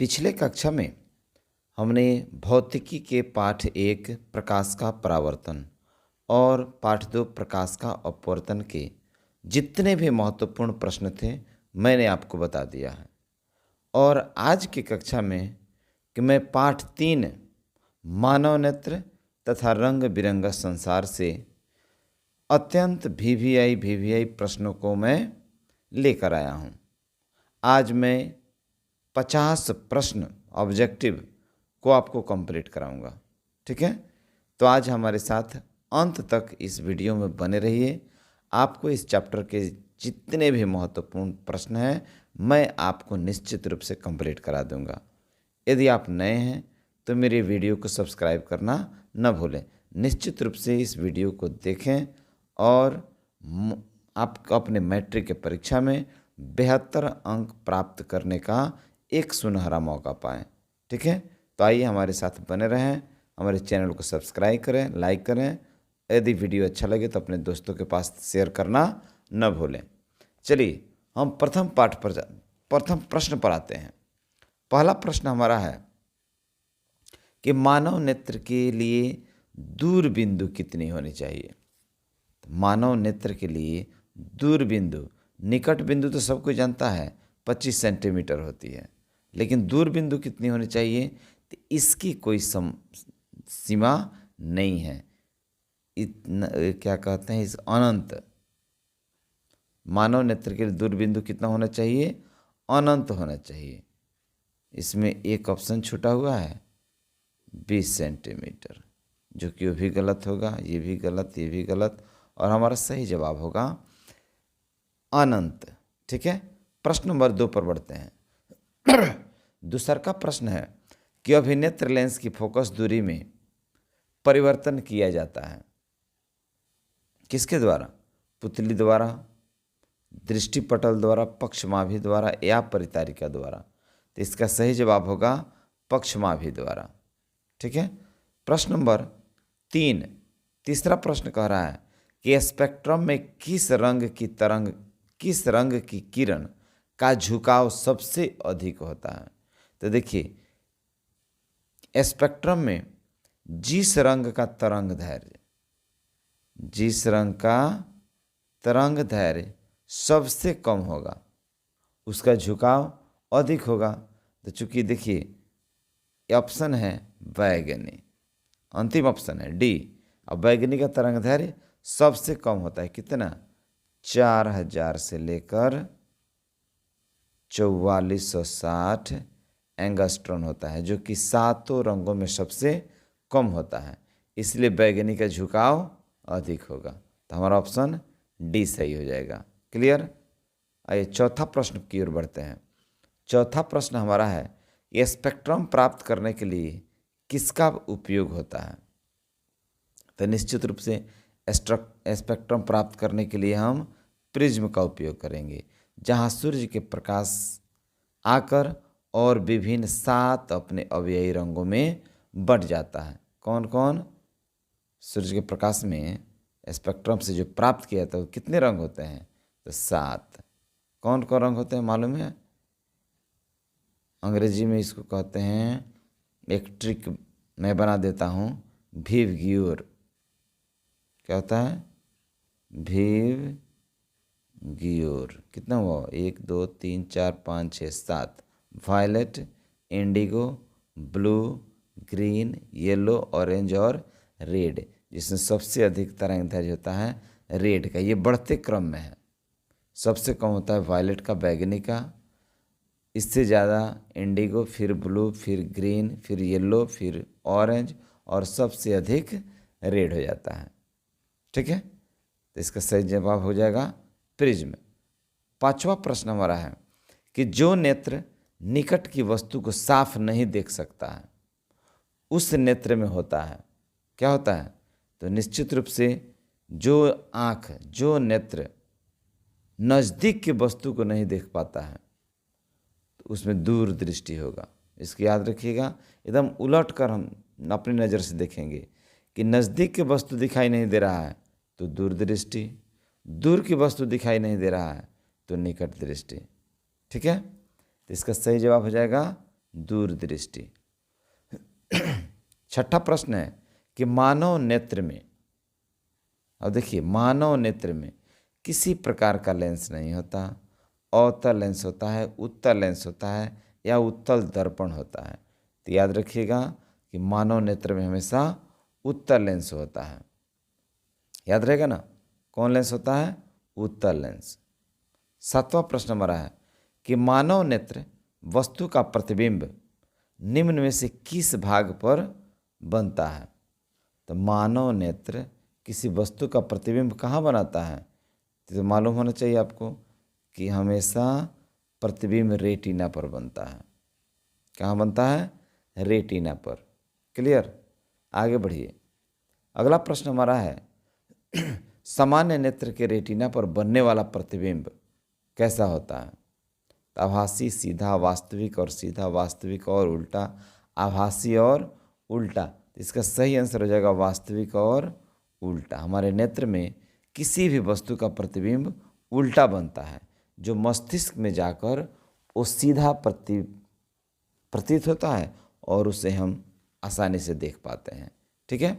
पिछले कक्षा में हमने भौतिकी के पाठ 1 प्रकाश का परावर्तन और पाठ 2 प्रकाश का अपवर्तन के जितने भी महत्वपूर्ण प्रश्न थे मैंने आपको बता दिया है। और आज की कक्षा में कि मैं पाठ 3 मानव नेत्र तथा रंग बिरंगा संसार से अत्यंत वीवीआई प्रश्नों को मैं लेकर आया हूँ। आज मैं 50 प्रश्न ऑब्जेक्टिव को आपको कंप्लीट कराऊंगा। ठीक है, तो आज हमारे साथ अंत तक इस वीडियो में बने रहिए। आपको इस चैप्टर के जितने भी महत्वपूर्ण प्रश्न हैं मैं आपको निश्चित रूप से कंप्लीट करा दूंगा। यदि आप नए हैं तो मेरे वीडियो को सब्सक्राइब करना न भूलें। निश्चित रूप से इस वीडियो को देखें और आप अपने मैट्रिक की परीक्षा में 72 अंक प्राप्त करने का एक सुनहरा मौका पाएं। ठीक है, तो आइए हमारे साथ बने रहें। हमारे चैनल को सब्सक्राइब करें, लाइक करें। यदि वीडियो अच्छा लगे तो अपने दोस्तों के पास शेयर करना न भूलें। चलिए हम प्रथम प्रश्न पर आते हैं। पहला प्रश्न हमारा है कि मानव नेत्र के लिए दूरबिंदु कितनी होनी चाहिए। मानव नेत्र के लिए दूरबिंदु, निकट बिंदु तो सब कोई जानता है 25 सेंटीमीटर होती है, लेकिन दूरबिंदु कितनी होनी चाहिए तो इसकी कोई सीमा नहीं है। इतना क्या कहते हैं, इस अनंत। मानव नेत्र के लिए दूरबिंदु कितना होना चाहिए? अनंत होना चाहिए। इसमें एक ऑप्शन छूटा हुआ है 20 सेंटीमीटर, जो कि वो भी गलत होगा, ये भी गलत, ये भी गलत, और हमारा सही जवाब होगा अनंत। ठीक है, प्रश्न नंबर 2 पर बढ़ते हैं। दूसरा का प्रश्न है कि अभिनेत्र लेंस की फोकस दूरी में परिवर्तन किया जाता है किसके द्वारा? पुतली द्वारा, दृष्टिपटल द्वारा, पक्षमाभि द्वारा या परितारिका द्वारा। तो इसका सही जवाब होगा पक्षमाभि द्वारा। ठीक है, प्रश्न नंबर 3, तीसरा प्रश्न कह रहा है कि स्पेक्ट्रम में किस रंग की किरण का झुकाव सबसे अधिक होता है। तो देखिए, स्पेक्ट्रम में जिस रंग का तरंग दैर्घ्य सबसे कम होगा उसका झुकाव अधिक होगा। तो चूंकि देखिए ऑप्शन है बैगनी, अंतिम ऑप्शन है डी। अब बैगनी का तरंग दैर्घ्य सबसे कम होता है, कितना? 4000 से लेकर 4460 एंगस्ट्रॉन होता है, जो कि 7 रंगों में सबसे कम होता है। इसलिए बैगनी का झुकाव अधिक होगा। तो हमारा ऑप्शन डी सही हो जाएगा। क्लियर? आइए चौथा प्रश्न की ओर बढ़ते हैं। चौथा प्रश्न हमारा है ये स्पेक्ट्रम प्राप्त करने के लिए किसका उपयोग होता है। तो निश्चित रूप से स्पेक्ट्रम प्राप्त करने के लिए हम प्रिज्म का उपयोग करेंगे, जहां सूर्य के प्रकाश आकर और विभिन्न 7 अपने अवयवी रंगों में बट जाता है। कौन कौन? सूर्य के प्रकाश में स्पेक्ट्रम से जो प्राप्त किया था वो कितने रंग होते हैं? तो 7। कौन कौन रंग होते हैं मालूम है? अंग्रेजी में इसको कहते हैं, एक ट्रिक मैं बना देता हूँ, विव गियोर। क्या होता है? विव गियोर। कितना हुआ? 1 2 3 4 5 6 7। Violet, indigo, blue, green, yellow, orange और रेड, जिसमें सबसे अधिक तरंग दैर्घ्य होता है रेड का। ये बढ़ते क्रम में है। सबसे कम होता है वायलेट का, बैगनी का, इससे ज़्यादा इंडिगो, फिर ब्लू, फिर ग्रीन, फिर येलो, फिर ऑरेंज, और सबसे अधिक रेड हो जाता है। ठीक है, तो इसका सही जवाब हो जाएगा प्रिज्म। पांचवा प्रश्न हमारा है कि जो नेत्र निकट की वस्तु को साफ नहीं देख सकता है उस नेत्र में होता है, क्या होता है? तो निश्चित रूप से जो नेत्र नज़दीक की वस्तु को नहीं देख पाता है तो उसमें दूरदृष्टि होगा। इसको याद रखिएगा। एकदम उलट कर हम अपनी नज़र से देखेंगे कि नज़दीक की वस्तु दिखाई नहीं दे रहा है तो दूरदृष्टि, दूर की वस्तु दिखाई नहीं दे रहा है तो निकट दृष्टि। ठीक है, तो इसका सही जवाब हो जाएगा दूरदृष्टि। छठा प्रश्न है कि मानव नेत्र में, अब देखिए, मानव नेत्र में किसी प्रकार का लेंस नहीं होता। अवतल लेंस होता है, उत्तल लेंस होता है, या उत्तल दर्पण होता है। तो याद रखिएगा कि मानव नेत्र में हमेशा उत्तल लेंस होता है। याद रहेगा ना, कौन लेंस होता है? उत्तल लेंस। सातवां प्रश्न हमारा है कि मानव नेत्र वस्तु का प्रतिबिंब निम्न में से किस भाग पर बनता है? तो मानव नेत्र किसी वस्तु का प्रतिबिंब कहाँ बनाता है? तो मालूम होना चाहिए आपको कि हमेशा प्रतिबिंब रेटिना पर बनता है। कहाँ बनता है? रेटिना पर। क्लियर? आगे बढ़िए। अगला प्रश्न हमारा है सामान्य नेत्र के रेटिना पर बनने वाला प्रतिबिंब कैसा होता है? आभासी, सीधा, वास्तविक और सीधा, वास्तविक और उल्टा, आभासी और उल्टा। इसका सही आंसर हो जाएगा वास्तविक और उल्टा। हमारे नेत्र में किसी भी वस्तु का प्रतिबिंब उल्टा बनता है, जो मस्तिष्क में जाकर वो सीधा प्रतीत होता है और उसे हम आसानी से देख पाते हैं। ठीक है।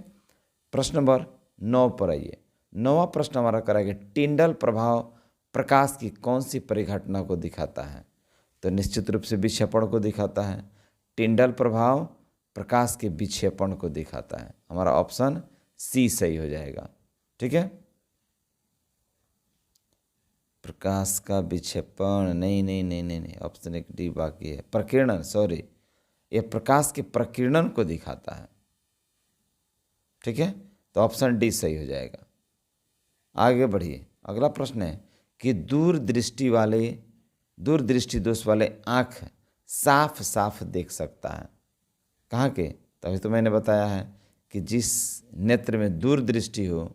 प्रश्न नंबर 9 पर आइए। 9वां प्रश्न हमारा कराएगा टिंडल प्रभाव प्रकाश की कौन सी परिघटना को दिखाता है? तो निश्चित रूप से विक्षेपण को दिखाता है। टिंडल प्रभाव प्रकाश के विक्षेपण को दिखाता है। हमारा ऑप्शन सी सही हो जाएगा। ठीक है। प्रकाश का विक्षेपण नहीं नहीं नहीं नहीं नहीं, ऑप्शन एक डी बाकी है। प्रकीर्णन, सॉरी, यह प्रकाश के प्रकीर्णन को दिखाता है। ठीक है, तो ऑप्शन डी सही हो जाएगा। आगे बढ़िए। अगला प्रश्न है कि दूरदृष्टि दोष वाले आँख साफ साफ देख सकता है। कहाँ के? तभी तो मैंने बताया है कि जिस नेत्र में दूरदृष्टि हो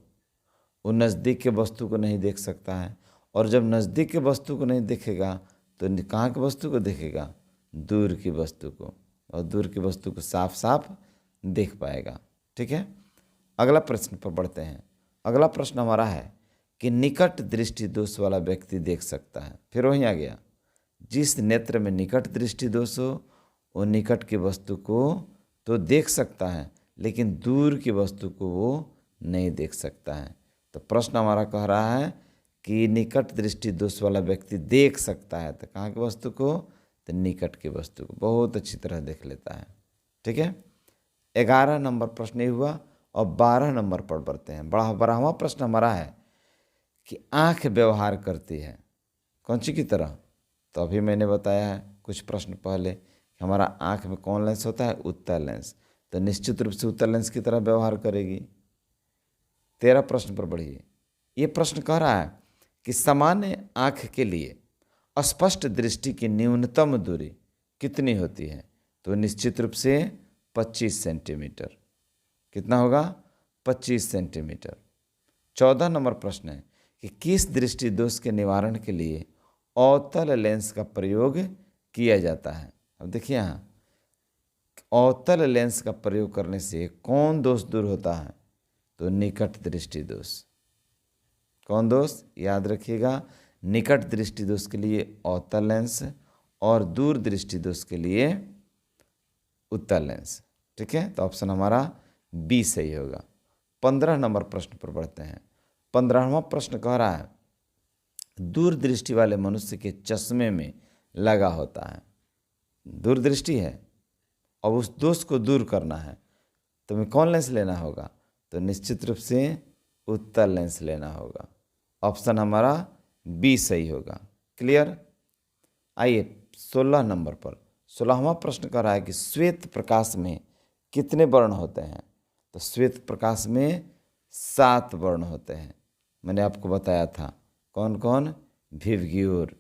वो नज़दीक के वस्तु को नहीं देख सकता है, और जब नज़दीक के वस्तु को नहीं देखेगा तो कहाँ की वस्तु को देखेगा? दूर की वस्तु को, और दूर की वस्तु को साफ साफ देख पाएगा। ठीक है। अगला प्रश्न पर बढ़ते हैं। अगला प्रश्न हमारा है कि निकट दृष्टि दोष वाला व्यक्ति देख सकता है। फिर वहीं आ गया, जिस नेत्र में निकट दृष्टि दोष हो वो निकट की वस्तु को तो देख सकता है, लेकिन दूर की वस्तु को वो नहीं देख सकता है। तो प्रश्न हमारा कह रहा है कि निकट दृष्टि दोष वाला व्यक्ति देख सकता है, तो कहाँ की वस्तु को? तो निकट की वस्तु को बहुत अच्छी तरह देख लेता है। ठीक है। 11 नंबर प्रश्न ये हुआ, और 12 नंबर पर बढ़ते हैं। 12वां प्रश्न हमारा है कि आँख व्यवहार करती है कौन सी की तरह? तो अभी मैंने बताया है कुछ प्रश्न पहले कि हमारा आँख में कौन लेंस होता है? उत्तल लेंस। तो निश्चित रूप से उत्तल लेंस की तरह व्यवहार करेगी। 13 प्रश्न पर बढ़िए। ये प्रश्न कह रहा है कि सामान्य आँख के लिए स्पष्ट दृष्टि की न्यूनतम दूरी कितनी होती है? तो निश्चित रूप से 25 सेंटीमीटर। कितना होगा? 25 सेंटीमीटर। 14 नंबर प्रश्न है कि किस दृष्टि दोष के निवारण के लिए अवतल लेंस का प्रयोग किया जाता है? अब देखिए यहाँ, अवतल लेंस का प्रयोग करने से कौन दोष दूर होता है? तो निकट दृष्टि दोष। कौन दोष? याद रखिएगा, निकट दृष्टि दोष के लिए अवतल लेंस और दूर दृष्टि दोष के लिए उत्तल लेंस। ठीक है, तो ऑप्शन हमारा बी सही होगा। 15 नंबर प्रश्न पर बढ़ते हैं। 15वां प्रश्न कह रहा है दूरदृष्टि वाले मनुष्य के चश्मे में लगा होता है। दूरदृष्टि है, अब उस दोष को दूर करना है तो हमें कौन लेंस लेना होगा? तो निश्चित रूप से उत्तल लेंस लेना होगा। ऑप्शन हमारा बी सही होगा। क्लियर? आइए 16 नंबर पर। 16वां प्रश्न कर रहा है कि श्वेत प्रकाश में कितने वर्ण होते हैं? तो श्वेत प्रकाश में 7 वर्ण होते हैं। मैंने आपको बताया था कौन कौन? विवग्योर,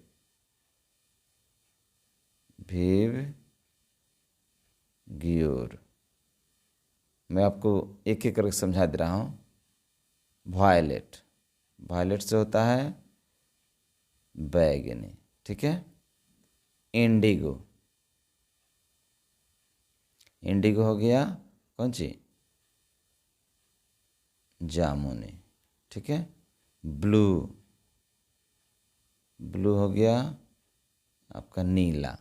मैं आपको एक एक करके समझा दे रहा हूँ। वायलेट से होता है बैगनी। ठीक है। इंडिगो हो गया कौन सी? जामुनी। ठीक है। ब्लू हो गया आपका नीला।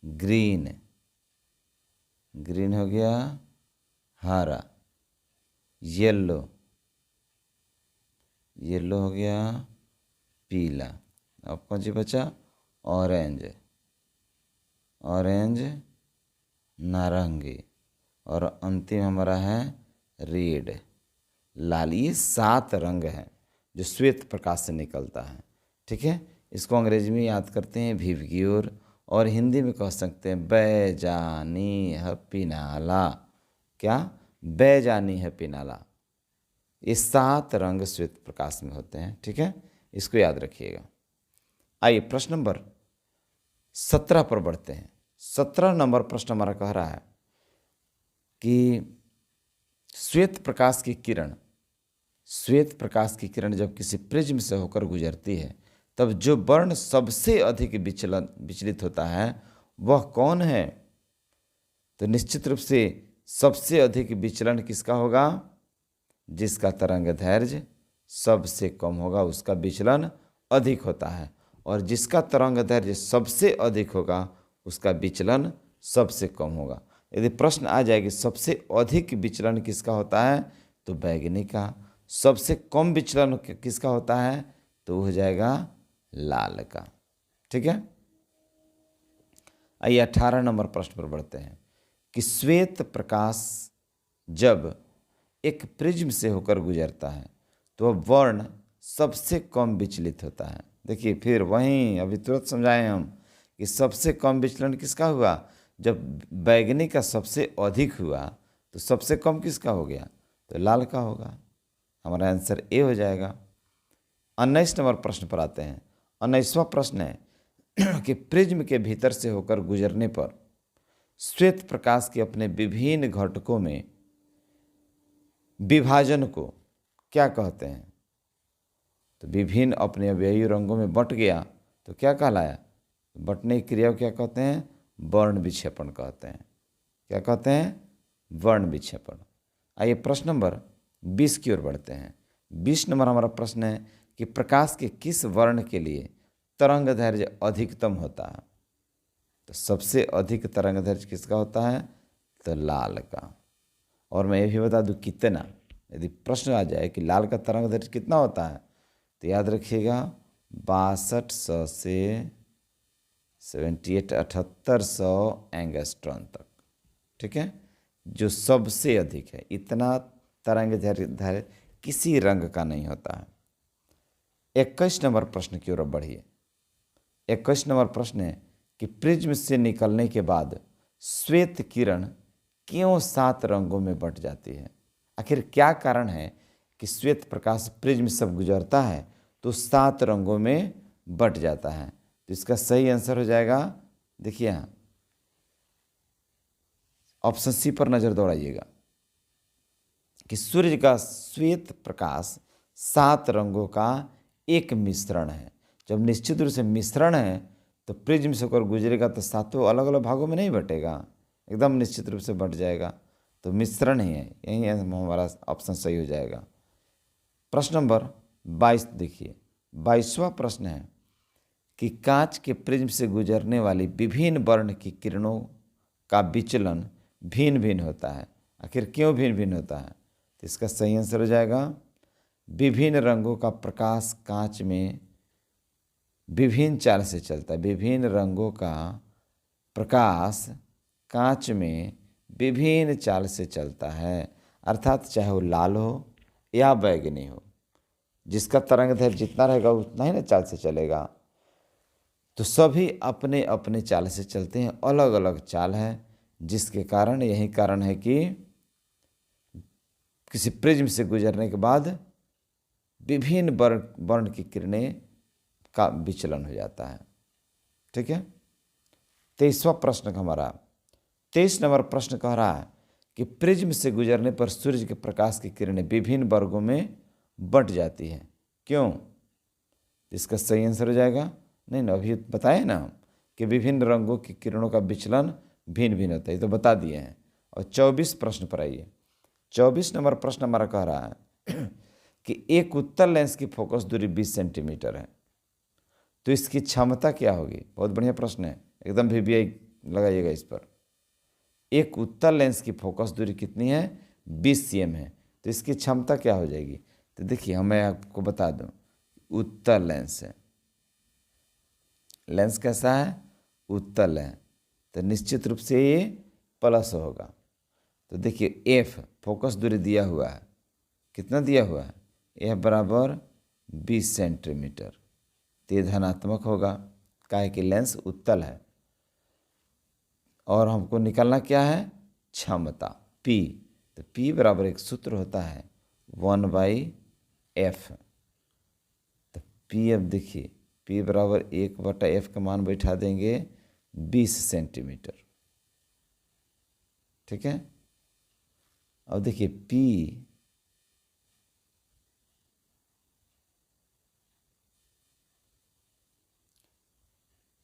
ग्रीन, ग्रीन हो गया हरा, येलो, येलो हो गया पीला, अब कौन सी बचा, ऑरेंज, ऑरेंज नारंगी, और अंतिम हमारा है रेड, लाल। ये 7 रंग हैं जो श्वेत प्रकाश से निकलता है। ठीक है, इसको अंग्रेजी में याद करते हैं विवग्योर, और हिंदी में कह सकते हैं बैजानी है पिनाला। क्या, बैजानी है पिनाला। ये 7 रंग श्वेत प्रकाश में होते हैं। ठीक है, इसको याद रखिएगा। आइए प्रश्न नंबर 17 पर बढ़ते हैं। 17 नंबर प्रश्न हमारा कह रहा है कि श्वेत प्रकाश की किरण, श्वेत प्रकाश की किरण जब किसी प्रिज्म से होकर गुजरती है तब जो वर्ण सबसे अधिक विचलित होता है वह कौन है? तो निश्चित रूप से सबसे अधिक विचलन किसका होगा? जिसका तरंग दैर्घ्य सबसे कम होगा उसका विचलन अधिक होता है, और जिसका तरंग दैर्घ्य सबसे अधिक होगा उसका विचलन सबसे कम होगा। यदि प्रश्न आ जाए कि सबसे अधिक विचलन किसका होता है, तो बैंगनी का। सबसे कम विचलन किसका होता है, तो हो जाएगा लाल का। ठीक है, आइए 18 नंबर प्रश्न पर बढ़ते हैं कि श्वेत प्रकाश जब एक प्रिज्म से होकर गुजरता है तो वह वर्ण सबसे कम विचलित होता है। देखिए फिर वहीं अभी तुरंत समझाएं हम कि सबसे कम विचलन किसका हुआ, जब बैंगनी का सबसे अधिक हुआ तो सबसे कम किसका हो गया, तो लाल का होगा। हमारा आंसर ए हो जाएगा। 19 नंबर प्रश्न पर आते हैं। 19वां प्रश्न है कि प्रिज्म के भीतर से होकर गुजरने पर श्वेत प्रकाश के अपने विभिन्न घटकों में विभाजन को क्या कहते हैं? तो विभिन्न अपने अवयवी रंगों में बंट गया तो क्या कहलाया? बंटने की क्रिया को क्या कहते हैं? वर्ण विक्षेपण कहते हैं। क्या कहते हैं? वर्ण विक्षेपण। आइए प्रश्न नंबर 20 की ओर बढ़ते हैं। 20 नंबर हमारा प्रश्न है कि प्रकाश के किस वर्ण के लिए तरंग दैर्घ्य अधिकतम होता है? तो सबसे अधिक तरंग दैर्घ्य किसका होता है, तो लाल का। और मैं ये भी बता दूं कितना, यदि प्रश्न आ जाए कि लाल का तरंग दैर्घ्य कितना होता है तो याद रखिएगा 6200 से 7800 एंगस्ट्रॉन तक। ठीक है, जो सबसे अधिक है। इतना तरंग दैर्घ्य किसी रंग का नहीं होता है। 21 नंबर प्रश्न की ओर बढ़िए। 21 नंबर प्रश्न है कि प्रिज्म से निकलने के बाद श्वेत किरण क्यों 7 रंगों में बंट जाती है? आखिर क्या कारण है कि श्वेत प्रकाश प्रिज्म से गुजरता है तो 7 रंगों में बंट जाता है? तो इसका सही आंसर हो जाएगा, देखिए यहाँ ऑप्शन सी पर नजर दौड़ाइएगा कि सूर्य का श्वेत प्रकाश 7 रंगों का एक मिश्रण है। जब निश्चित रूप से मिश्रण है तो प्रिज्म से होकर गुजरेगा तो 7 अलग अलग भागों में नहीं बटेगा, एकदम निश्चित रूप से बट जाएगा। तो मिश्रण ही है, यही हमारा ऑप्शन सही हो जाएगा। प्रश्न नंबर 22 देखिए। 22वां प्रश्न है कि कांच के प्रिज्म से गुजरने वाली विभिन्न वर्ण की किरणों का विचलन भिन्न भिन्न होता है। आखिर क्यों भिन्न भिन्न होता है? तो इसका सही आंसर हो जाएगा विभिन्न रंगों का प्रकाश कांच में विभिन्न चाल से चलता है। विभिन्न रंगों का प्रकाश कांच में विभिन्न चाल से चलता है, अर्थात चाहे वो लाल हो या बैंगनी हो, जिसका तरंग दैर्घ्य जितना रहेगा उतना ही ना चाल से चलेगा। तो सभी अपने अपने चाल से चलते हैं, अलग अलग चाल है, जिसके कारण यही कारण है कि किसी प्रिज्म से गुजरने के बाद विभिन्न वर्ण की किरणें का विचलन हो जाता है। ठीक है, 23वां प्रश्न हमारा 23 नंबर प्रश्न कह रहा है कि प्रिज्म से गुजरने पर सूर्य के प्रकाश की किरणें विभिन्न वर्गों में बंट जाती है, क्यों? इसका सही आंसर हो जाएगा, नहीं ना अभी बताए ना हम कि विभिन्न रंगों की किरणों का विचलन भिन्न भिन्न होता है, ये तो बता दिए हैं। और 24 प्रश्न पर आइए। 24 नंबर प्रश्न हमारा कह रहा है कि एक उत्तल लेंस की फोकस दूरी 20 सेंटीमीटर है, तो इसकी क्षमता क्या होगी? बहुत बढ़िया प्रश्न है, एकदम VVI लगाइएगा इस पर। एक उत्तल लेंस की फोकस दूरी कितनी है? 20 cm है। तो इसकी क्षमता क्या हो जाएगी? तो देखिए मैं आपको बता दूं, उत्तल लेंस है, लेंस कैसा है? उत्तल है, तो निश्चित रूप से ये प्लस होगा। तो देखिए एफ फोकस दूरी दिया हुआ है, कितना दिया हुआ है? एफ बराबर 20 सेंटीमीटर, तो ये धनात्मक होगा, काहे कि लेंस उत्तल है। और हमको निकालना क्या है? क्षमता P। तो P बराबर एक सूत्र होता है 1/f। तो P अब देखिए P बराबर 1/f का मान बैठा देंगे 20 सेंटीमीटर, ठीक है। अब देखिए P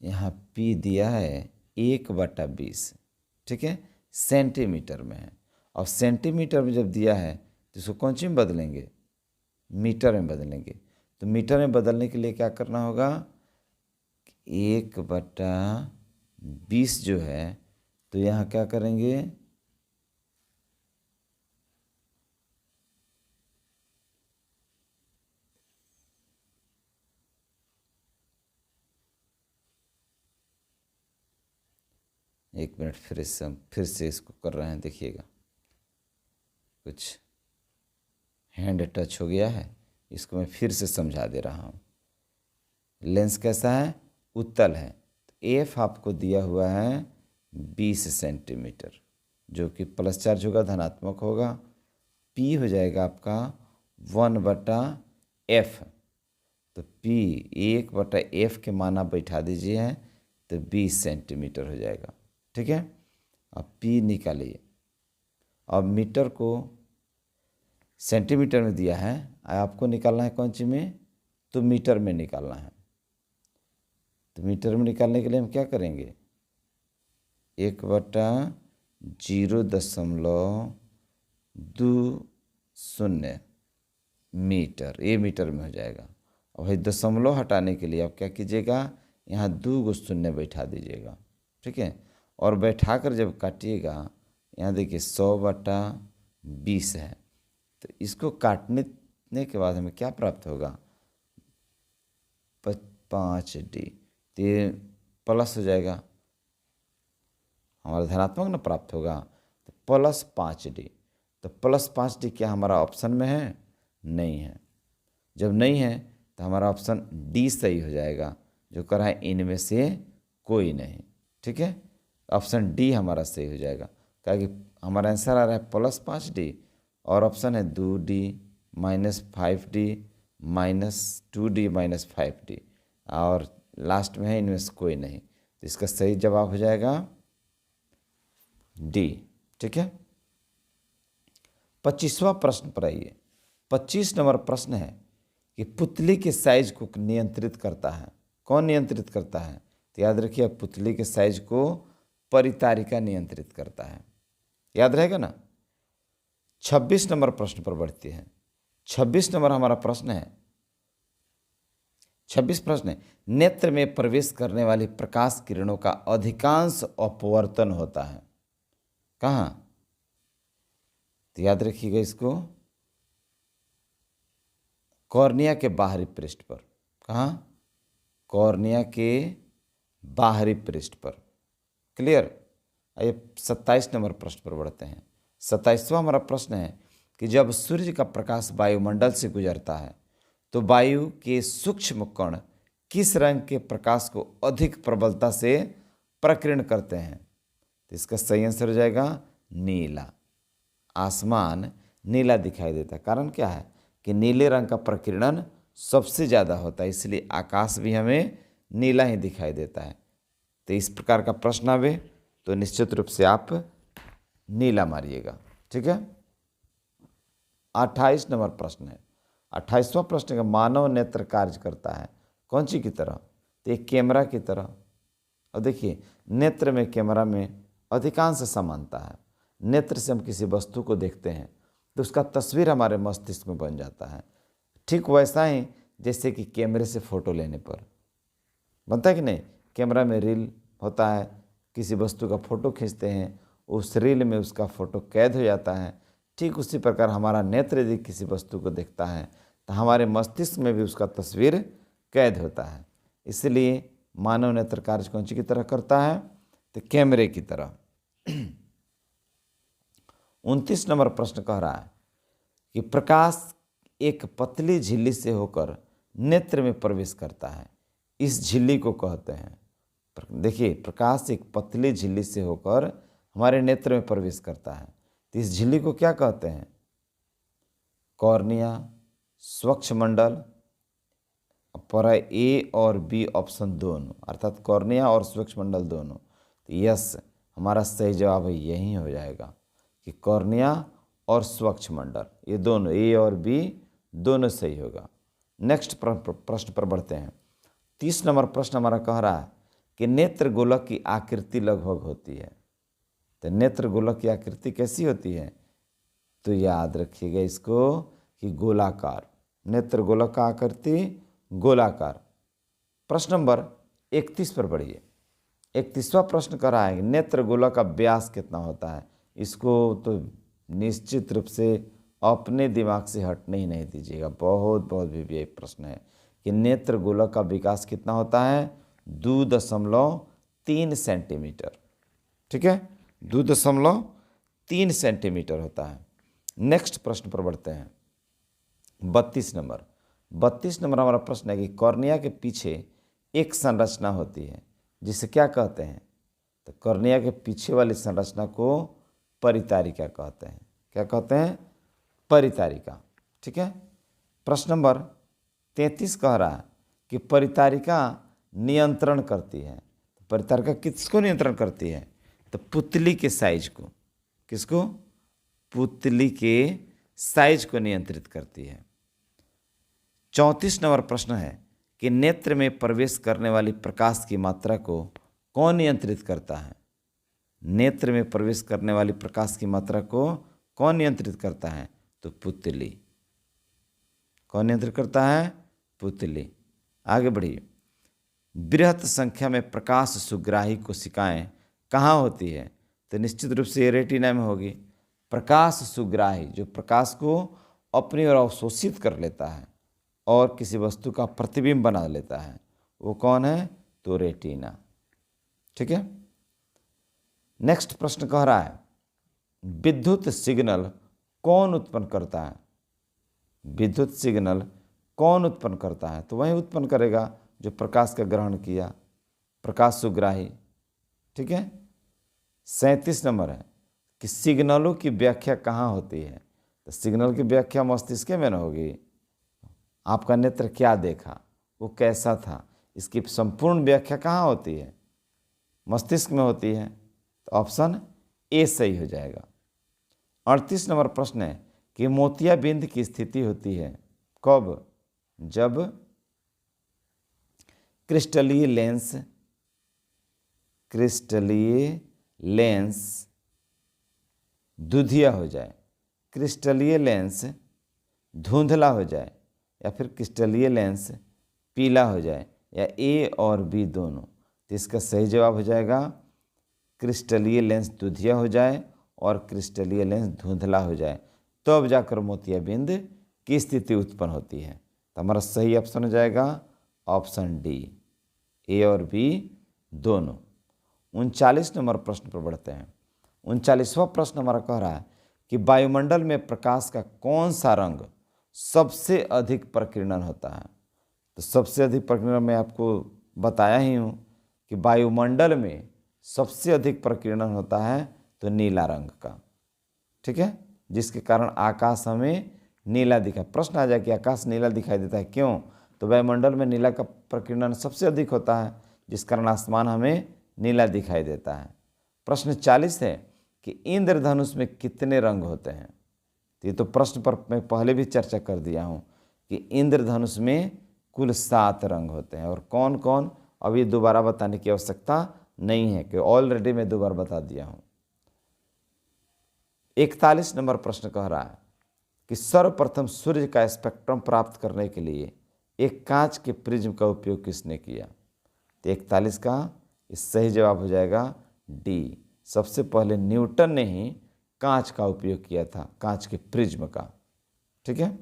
यहाँ P दिया है 1/20, ठीक है, सेंटीमीटर में है। और सेंटीमीटर में जब दिया है तो इसको कौन सी में बदलेंगे? मीटर में बदलेंगे। तो मीटर में बदलने के लिए क्या करना होगा? 1/20 जो है, तो यहाँ क्या करेंगे? एक मिनट, फिर से इसको कर रहे हैं, देखिएगा कुछ हैंड टच हो गया है, इसको मैं फिर से समझा दे रहा हूँ। लेंस कैसा है? उत्तल है। तो एफ आपको दिया हुआ है 20 सेंटीमीटर, जो कि प्लस चार्ज होगा, धनात्मक होगा। पी हो जाएगा आपका 1/f। तो पी 1/f के मान आप बैठा दीजिए, तो 20 सेंटीमीटर हो जाएगा, ठीक है। अब पी निकालिए। अब मीटर को सेंटीमीटर में दिया है, आपको निकालना है कौन सी में? तो मीटर में निकालना है। तो मीटर में निकालने के लिए हम क्या करेंगे? 1/0.20 मीटर, ये मीटर में हो जाएगा। और भाई दशमलव हटाने के लिए आप क्या कीजिएगा? यहाँ 2 शून्य बैठा दीजिएगा, ठीक है। और बैठा कर जब काटिएगा, यहाँ देखिए 100/20 है। तो इसको काटने के बाद हमें क्या प्राप्त होगा? 5D। तो ये प्लस हो जाएगा, हमारा धनात्मक ना प्राप्त होगा, तो +5D। तो +5D क्या हमारा ऑप्शन में है? नहीं है। जब नहीं है तो हमारा ऑप्शन डी सही हो जाएगा, जो कह रहा है इनमें से कोई नहीं, ठीक है। ऑप्शन डी हमारा सही हो जाएगा, क्योंकि हमारा आंसर आ रहा है +5D, और ऑप्शन है 2D -5D -2D -5D, और लास्ट में है इनमें से कोई नहीं। तो इसका सही जवाब हो जाएगा डी, ठीक है। 25वां प्रश्न पर आइए। 25 नंबर प्रश्न है कि पुतली के साइज को नियंत्रित करता है। कौन नियंत्रित करता है? तो याद रखिए, पुतली के साइज को परितारिका नियंत्रित करता है, याद रहेगा ना। 26 नंबर प्रश्न पर बढ़ते हैं। 26 नंबर हमारा प्रश्न है, 26 प्रश्न है, नेत्र में प्रवेश करने वाली प्रकाश किरणों का अधिकांश अपवर्तन होता है कहाँ? तो याद रखिएगा इसको, कॉर्निया के बाहरी पृष्ठ पर। कहाँ? कॉर्निया के बाहरी पृष्ठ पर। क्लियर? आइए 27 नंबर प्रश्न पर बढ़ते हैं। 27वां हमारा प्रश्न है कि जब सूर्य का प्रकाश वायुमंडल से गुजरता है तो वायु के सूक्ष्म कण किस रंग के प्रकाश को अधिक प्रबलता से प्रकीर्ण करते हैं? तो इसका सही आंसर हो जाएगा नीला। आसमान नीला दिखाई देता है, कारण क्या है कि नीले रंग का प्रकीर्णन सबसे ज़्यादा होता है, इसलिए आकाश भी हमें नीला ही दिखाई देता है। तो इस प्रकार का प्रश्न आवे तो निश्चित रूप से आप नीला मारिएगा, ठीक है। 28 नंबर प्रश्न है। 28वां प्रश्न का मानव नेत्र कार्य करता है कौन सी की तरह? तो एक कैमरा की तरह। और देखिए, नेत्र में कैमरा में अधिकांश समानता है। नेत्र से हम किसी वस्तु को देखते हैं तो उसका तस्वीर हमारे मस्तिष्क में बन जाता है, ठीक वैसा ही जैसे कि कैमरे से फ़ोटो लेने पर बनता है कि नहीं। कैमरा में रील होता है, किसी वस्तु का फोटो खींचते हैं, उस रील में उसका फोटो कैद हो जाता है। ठीक उसी प्रकार हमारा नेत्र यदि किसी वस्तु को देखता है तो हमारे मस्तिष्क में भी उसका तस्वीर कैद होता है। इसलिए मानव नेत्र कार्य कौन सी की तरह करता है? तो कैमरे की तरह। 29 नंबर प्रश्न कह रहा है कि प्रकाश एक पतली झिल्ली से होकर नेत्र में प्रवेश करता है, इस झिल्ली को कहते हैं। देखिए, प्रकाश एक पतली झिल्ली से होकर हमारे नेत्र में प्रवेश करता है, तो इस झिल्ली को क्या कहते हैं? कॉर्निया, स्वच्छमंडल, पर ए और बी ऑप्शन दोनों, अर्थात कॉर्निया और स्वच्छमंडल दोनों। तो यस, हमारा सही जवाब है यही हो जाएगा कि कॉर्निया और स्वच्छमंडल, ये दोनों ए और बी दोनों सही होगा। नेक्स्ट प्रश्न पर बढ़ते हैं। 30 नंबर प्रश्न हमारा कह रहा है कि नेत्र गोलक की आकृति लगभग होती है। तो नेत्र गोलक की आकृति कैसी होती है? तो याद रखिएगा इसको कि गोलाकार। नेत्र गोलक का आकृति गोलाकार। प्रश्न नंबर 31 पर बढ़िए। 31वां प्रश्न कर रहा है कि नेत्र गोलक का व्यास कितना होता है। इसको तो निश्चित रूप से अपने दिमाग से हटने ही नहीं दीजिएगा, बहुत बहुत भी ये प्रश्न है कि नेत्र गोलक का विकास कितना होता है? 2.3 सेंटीमीटर। ठीक है, 2.3 सेंटीमीटर होता है। नेक्स्ट प्रश्न पर बढ़ते हैं। 32 नंबर हमारा प्रश्न है कि कॉर्निया के पीछे एक संरचना होती है जिसे क्या कहते हैं? तो कॉर्निया के पीछे वाली संरचना को परितारिका कहते हैं। क्या कहते हैं? परितारिका। ठीक है। प्रश्न नंबर 33 कह रहा है कि परितारिका नियंत्रण करती है। परितारिका किसको नियंत्रण करती है? तो पुतली के साइज को। किसको? पुतली के साइज को नियंत्रित करती है। 34 नंबर प्रश्न है कि नेत्र में प्रवेश करने वाली प्रकाश की मात्रा को कौन नियंत्रित करता है? नेत्र में प्रवेश करने वाली प्रकाश की मात्रा को कौन नियंत्रित करता है? तो पुतली। कौन नियंत्रित करता है? पुतली। आगे बढ़िए। बृहत संख्या में प्रकाश सुग्राही कोशिकाएं कहाँ होती है? तो निश्चित रूप से रेटिना में होगी। प्रकाश सुग्राही जो प्रकाश को अपनी ओर अवशोषित कर लेता है और किसी वस्तु का प्रतिबिंब बना लेता है, वो कौन है? तो रेटिना। ठीक है। नेक्स्ट प्रश्न कह रहा है विद्युत सिग्नल कौन उत्पन्न करता है? विद्युत सिग्नल कौन उत्पन्न करता है? तो वही उत्पन्न करेगा जो प्रकाश का ग्रहण किया, प्रकाश सुग्राही। ठीक है। 37 नंबर है कि सिग्नलों की व्याख्या कहाँ होती है? तो सिग्नल की व्याख्या मस्तिष्क में न होगी। आपका नेत्र क्या देखा, वो कैसा था, इसकी संपूर्ण व्याख्या कहाँ होती है? मस्तिष्क में होती है। तो ऑप्शन ए सही हो जाएगा। 38 नंबर प्रश्न है कि मोतियाबिंद की स्थिति होती है कब? जब क्रिस्टलीय लेंस दुधिया हो जाए, क्रिस्टलीय लेंस धुंधला हो जाए, या फिर क्रिस्टलीय लेंस पीला हो जाए, या ए और बी दोनों। तो इसका सही जवाब हो जाएगा क्रिस्टलीय लेंस दुधिया हो जाए और क्रिस्टलीय लेंस धुंधला हो जाए, तब जाकर मोतियाबिंद की स्थिति उत्पन्न होती है। तो हमारा सही ऑप्शन हो जाएगा ऑप्शन डी, ए और बी दोनों। 39 नंबर प्रश्न पर बढ़ते हैं। 39वां प्रश्न हमारा कह रहा है कि वायुमंडल में प्रकाश का कौन सा रंग सबसे अधिक प्रकीर्णन होता है? तो सबसे अधिक प्रकीर्णन मैं आपको बताया ही हूँ कि वायुमंडल में सबसे अधिक प्रकीर्णन होता है तो नीला रंग का। ठीक है, जिसके कारण आकाश हमें नीला दिखा। प्रश्न आ जाए कि आकाश नीला दिखाई देता है, क्यों? तो वायुमंडल में नीला का प्रकीर्णन सबसे अधिक होता है, जिस कारण आसमान हमें नीला दिखाई देता है। प्रश्न 40 है कि इंद्रधनुष में कितने रंग होते हैं? तो ये तो प्रश्न पर मैं पहले भी चर्चा कर दिया हूँ कि इंद्रधनुष में कुल 7 रंग होते हैं। और कौन कौन, अभी दोबारा बताने की आवश्यकता नहीं है कि ऑलरेडी मैं 2 बार बता दिया हूँ। 41 नंबर प्रश्न कह रहा है कि सर्वप्रथम सूर्य का स्पेक्ट्रम प्राप्त करने के लिए एक कांच के प्रिज्म का उपयोग किसने किया? तो 41 का सही जवाब हो जाएगा डी, सबसे पहले न्यूटन ने ही कांच का उपयोग किया था, कांच के प्रिज्म का। ठीक है।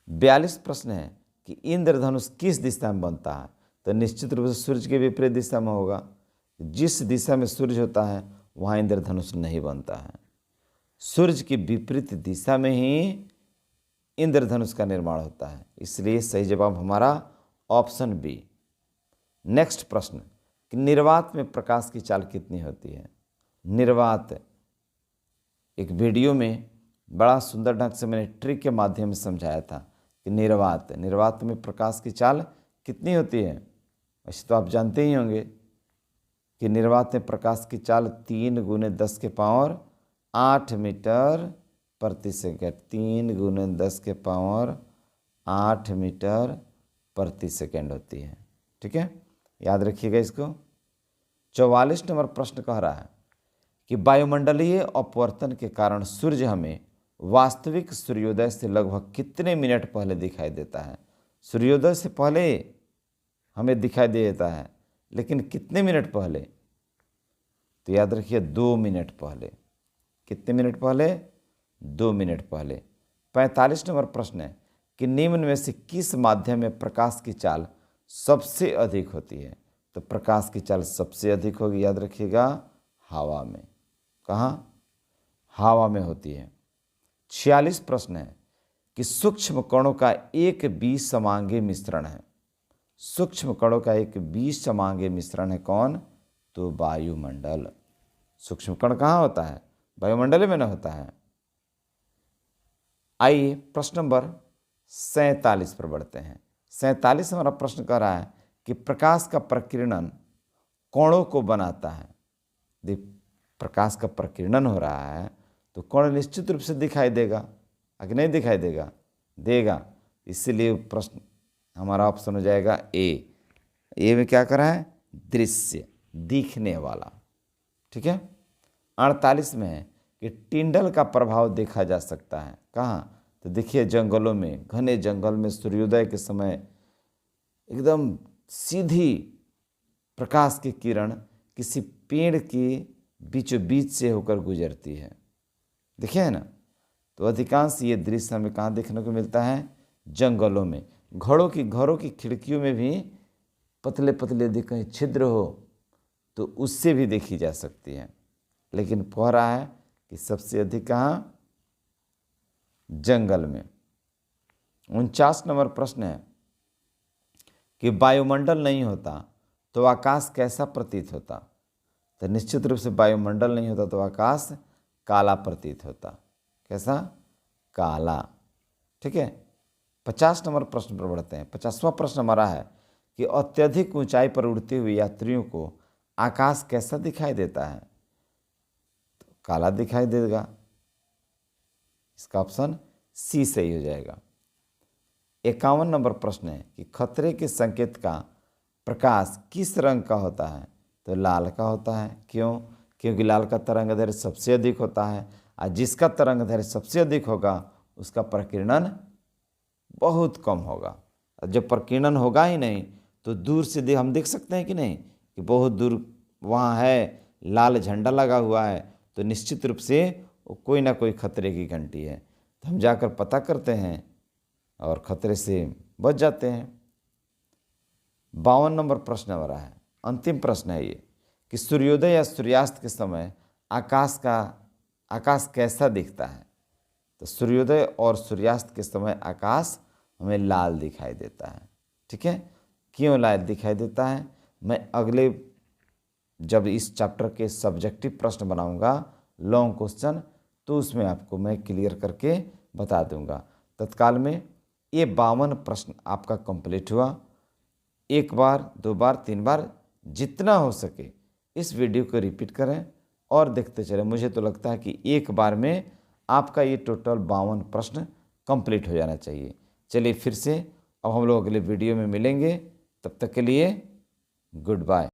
42 प्रश्न है कि इंद्रधनुष किस दिशा में बनता है? तो निश्चित रूप से सूर्य के विपरीत दिशा में होगा। जिस दिशा में सूर्य होता है वहाँ इंद्रधनुष नहीं बनता है। सूर्य की विपरीत दिशा में ही इंद्रधनुष का निर्माण होता है, इसलिए सही जवाब हमारा ऑप्शन बी। नेक्स्ट प्रश्न कि निर्वात में प्रकाश की चाल कितनी होती है? निर्वात एक वीडियो में बड़ा सुंदर ढंग से मैंने ट्रिक के माध्यम से समझाया था कि निर्वात में प्रकाश की चाल कितनी होती है। वैसे तो आप जानते ही होंगे कि निर्वात में प्रकाश की चाल 3 × 10⁸ मीटर प्रति सेकंड, 3 × 10⁸ मीटर प्रति सेकंड होती है। ठीक है, याद रखिएगा इसको। 44 नंबर प्रश्न कह रहा है कि वायुमंडलीय अपवर्तन के कारण सूर्य हमें वास्तविक सूर्योदय से लगभग कितने मिनट पहले दिखाई देता है? सूर्योदय से पहले हमें दिखाई देता है, लेकिन कितने मिनट पहले? तो याद रखिए 2 मिनट पहले। कितने मिनट पहले? 2 मिनट पहले। 45 नंबर प्रश्न है कि निम्न में से किस माध्यम में प्रकाश की चाल सबसे अधिक होती है? तो प्रकाश की चाल सबसे अधिक होगी, याद रखिएगा, हवा में। कहाँ? हवा में होती है। 46 प्रश्न है कि सूक्ष्म कणों का एक विसमांगी मिश्रण है। सूक्ष्म कणों का एक विसमांगी मिश्रण है कौन? तो वायुमंडल। सूक्ष्म कण कहाँ होता है? वायुमंडल में न होता है। आइए प्रश्न नंबर 47 पर बढ़ते हैं। 47 हमारा प्रश्न कह रहा है कि प्रकाश का प्रकीर्णन कोणों को बनाता है। प्रकाश का प्रकीर्णन हो रहा है तो कोण निश्चित रूप से दिखाई देगा, अगर नहीं दिखाई देगा? देगा। इसीलिए प्रश्न हमारा ऑप्शन हो जाएगा ए। ए में क्या कर रहा है? दृश्य, दिखने वाला। ठीक है। 48 में है कि टिंडल का प्रभाव देखा जा सकता है। कहाँ? तो देखिए जंगलों में, घने जंगल में सूर्योदय के समय एकदम सीधी प्रकाश की किरण किसी पेड़ के बीचों बीच से होकर गुजरती है। देखिए है ना। तो अधिकांश ये दृश्य हमें कहाँ देखने को मिलता है? जंगलों में। घरों की खिड़कियों में भी पतले पतले यदि कहीं छिद्र हो तो उससे भी देखी जा सकती है, लेकिन कह रहा है कि सबसे अधिक कहाँ? जंगल में। 49 नंबर प्रश्न है कि वायुमंडल नहीं होता तो आकाश कैसा प्रतीत होता? तो निश्चित रूप से वायुमंडल नहीं होता तो आकाश काला प्रतीत होता। कैसा? काला। ठीक है। 50 नंबर प्रश्न पर बढ़ते हैं। 50वां प्रश्न हमारा है कि अत्यधिक ऊंचाई पर उड़ते हुए यात्रियों को आकाश कैसा दिखाई देता है? तो काला दिखाई देगा। इसका ऑप्शन सी सही हो जाएगा। 51 नंबर प्रश्न है कि खतरे के संकेत का प्रकाश किस रंग का होता है? तो लाल का होता है। क्यों? क्योंकि लाल का तरंगदैर्घ्य सबसे अधिक होता है, और जिसका तरंगदैर्घ्य सबसे अधिक होगा उसका प्रकीर्णन बहुत कम होगा। जब प्रकीर्णन होगा ही नहीं तो दूर से हम देख सकते हैं कि नहीं कि बहुत दूर वहाँ है, लाल झंडा लगा हुआ है, तो निश्चित रूप से वो कोई ना कोई खतरे की घंटी है। तो हम जाकर पता करते हैं और खतरे से बच जाते हैं। 52 नंबर प्रश्न हमारा है, अंतिम प्रश्न है ये कि सूर्योदय या सूर्यास्त के समय आकाश कैसा दिखता है? तो सूर्योदय और सूर्यास्त के समय आकाश हमें लाल दिखाई देता है। ठीक है। क्यों लाल दिखाई देता है? मैं अगले जब इस चैप्टर के सब्जेक्टिव प्रश्न बनाऊंगा, लॉन्ग क्वेश्चन, तो उसमें आपको मैं क्लियर करके बता दूंगा। तत्काल में ये 52 प्रश्न आपका कंप्लीट हुआ। 1 बार 2 बार 3 बार जितना हो सके इस वीडियो को रिपीट करें और देखते चलें। मुझे तो लगता है कि एक बार में आपका ये टोटल 52 प्रश्न कंप्लीट हो जाना चाहिए। चलिए फिर से अब हम लोग अगले वीडियो में मिलेंगे। तब तक के लिए गुड बाय।